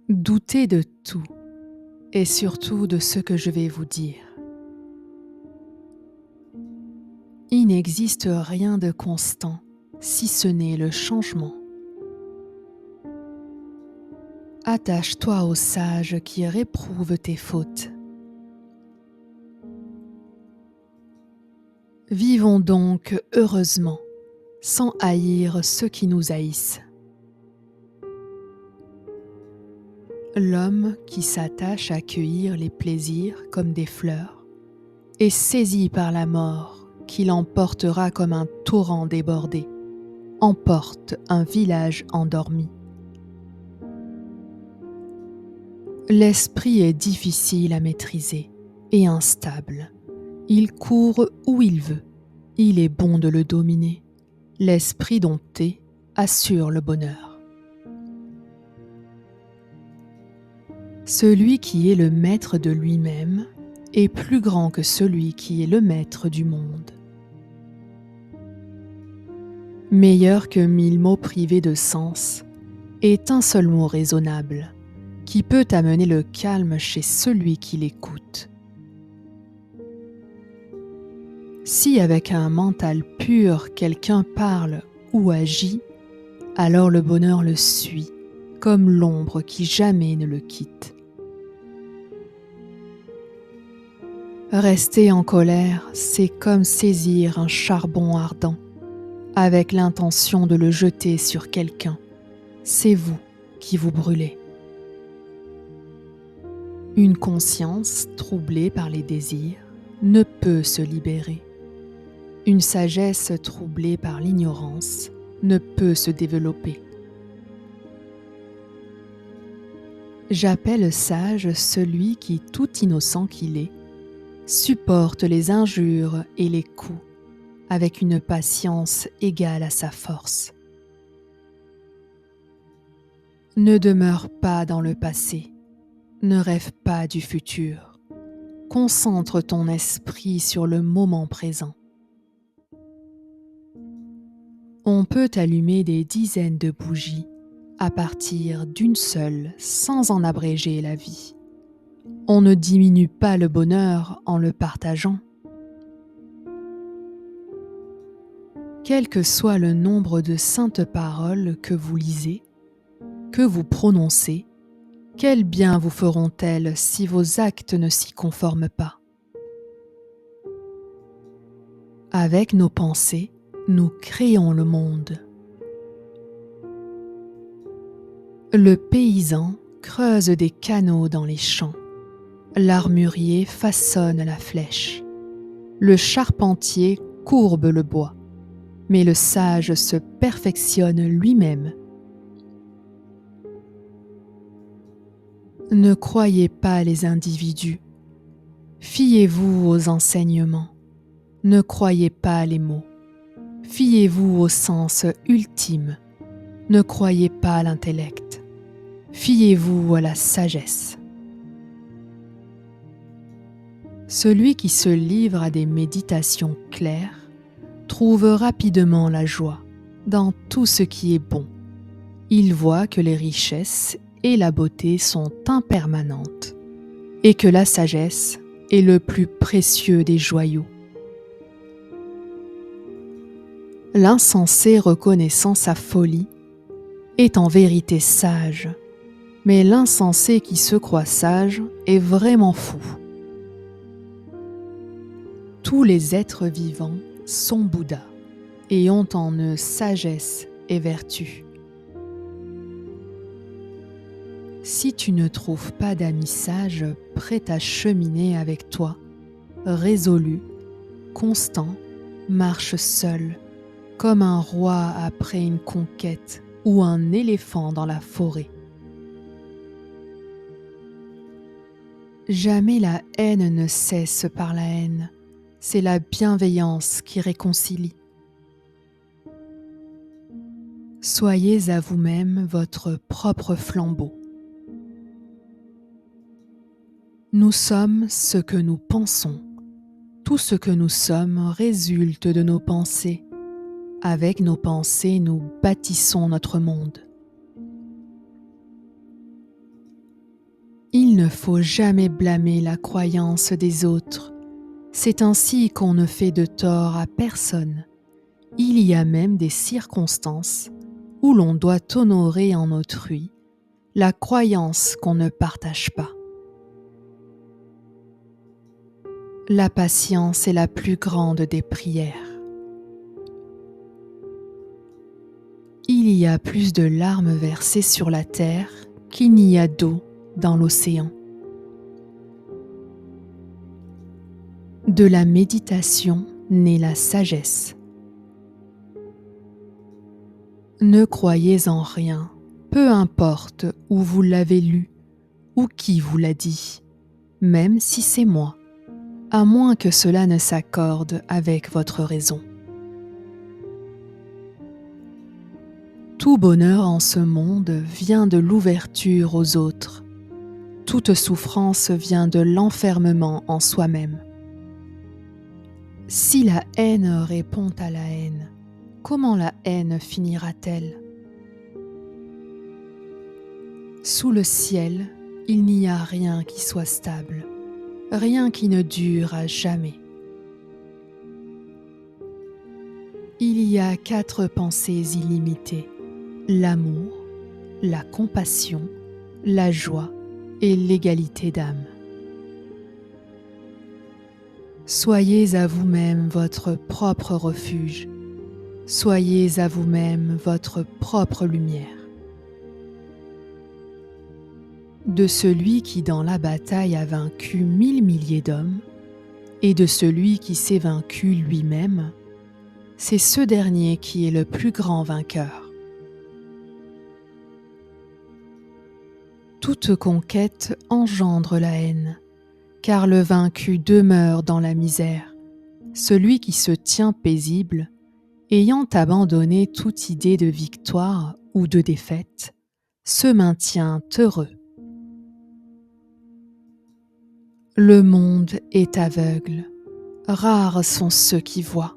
Doutez de tout et surtout de ce que je vais vous dire. Il n'existe rien de constant si ce n'est le changement. Attache-toi aux sages qui réprouvent tes fautes. Vivons donc heureusement, sans haïr ceux qui nous haïssent. L'homme qui s'attache à cueillir les plaisirs comme des fleurs est saisi par la mort qui l'emportera comme un torrent débordé, emporte un village endormi. L'esprit est difficile à maîtriser et instable. Il court où il veut. Il est bon de le dominer. L'esprit dompté assure le bonheur. Celui qui est le maître de lui-même est plus grand que celui qui est le maître du monde. Meilleur que 1000 mots privés de sens est un seul mot raisonnable qui peut amener le calme chez celui qui l'écoute. Si avec un mental pur quelqu'un parle ou agit, alors le bonheur le suit, comme l'ombre qui jamais ne le quitte. Rester en colère, c'est comme saisir un charbon ardent, avec l'intention de le jeter sur quelqu'un. C'est vous qui vous brûlez. Une conscience troublée par les désirs ne peut se libérer. Une sagesse troublée par l'ignorance ne peut se développer. J'appelle sage celui qui, tout innocent qu'il est, supporte les injures et les coups avec une patience égale à sa force. Ne demeure pas dans le passé, ne rêve pas du futur. Concentre ton esprit sur le moment présent. On peut allumer des dizaines de bougies à partir d'une seule sans en abréger la vie. On ne diminue pas le bonheur en le partageant. Quel que soit le nombre de saintes paroles que vous lisez, que vous prononcez, quel bien vous feront-elles si vos actes ne s'y conforment pas? Avec nos pensées, nous créons le monde. Le paysan creuse des canaux dans les champs. L'armurier façonne la flèche. Le charpentier courbe le bois. Mais le sage se perfectionne lui-même. Ne croyez pas les individus. Fiez-vous aux enseignements. Ne croyez pas les mots. Fiez-vous au sens ultime. Ne croyez pas l'intellect. Fiez-vous à la sagesse. Celui qui se livre à des méditations claires trouve rapidement la joie dans tout ce qui est bon. Il voit que les richesses et la beauté sont impermanentes et que la sagesse est le plus précieux des joyaux. L'insensé reconnaissant sa folie est en vérité sage, mais l'insensé qui se croit sage est vraiment fou. Tous les êtres vivants sont Bouddha et ont en eux sagesse et vertu. Si tu ne trouves pas d'amis sages prêts à cheminer avec toi, résolu, constant, marche seul, comme un roi après une conquête ou un éléphant dans la forêt. Jamais la haine ne cesse par la haine. C'est la bienveillance qui réconcilie. Soyez à vous-même votre propre flambeau. Nous sommes ce que nous pensons. Tout ce que nous sommes résulte de nos pensées. Avec nos pensées, nous bâtissons notre monde. Il ne faut jamais blâmer la croyance des autres. C'est ainsi qu'on ne fait de tort à personne. Il y a même des circonstances où l'on doit honorer en autrui la croyance qu'on ne partage pas. La patience est la plus grande des prières. Il y a plus de larmes versées sur la terre qu'il n'y a d'eau dans l'océan. De la méditation naît la sagesse. Ne croyez en rien, peu importe où vous l'avez lu ou qui vous l'a dit, même si c'est moi, à moins que cela ne s'accorde avec votre raison. Tout bonheur en ce monde vient de l'ouverture aux autres. Toute souffrance vient de l'enfermement en soi-même. Si la haine répond à la haine, comment la haine finira-t-elle ? Sous le ciel, il n'y a rien qui soit stable, rien qui ne dure à jamais. Il y a 4 pensées illimitées, l'amour, la compassion, la joie et l'égalité d'âme. Soyez à vous-même votre propre refuge, soyez à vous-même votre propre lumière. De celui qui dans la bataille a vaincu 1000 milliers d'hommes, et de celui qui s'est vaincu lui-même, c'est ce dernier qui est le plus grand vainqueur. Toute conquête engendre la haine, car le vaincu demeure dans la misère. Celui qui se tient paisible, ayant abandonné toute idée de victoire ou de défaite, se maintient heureux. Le monde est aveugle, rares sont ceux qui voient.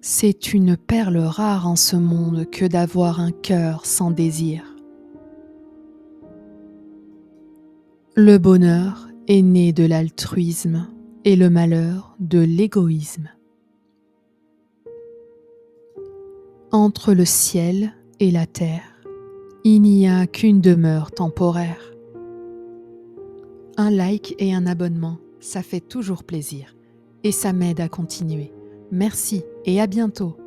C'est une perle rare en ce monde que d'avoir un cœur sans désir. Le bonheur est né de l'altruisme et le malheur de l'égoïsme. Entre le ciel et la terre, il n'y a qu'une demeure temporaire. Un like et un abonnement, ça fait toujours plaisir et ça m'aide à continuer. Merci et à bientôt.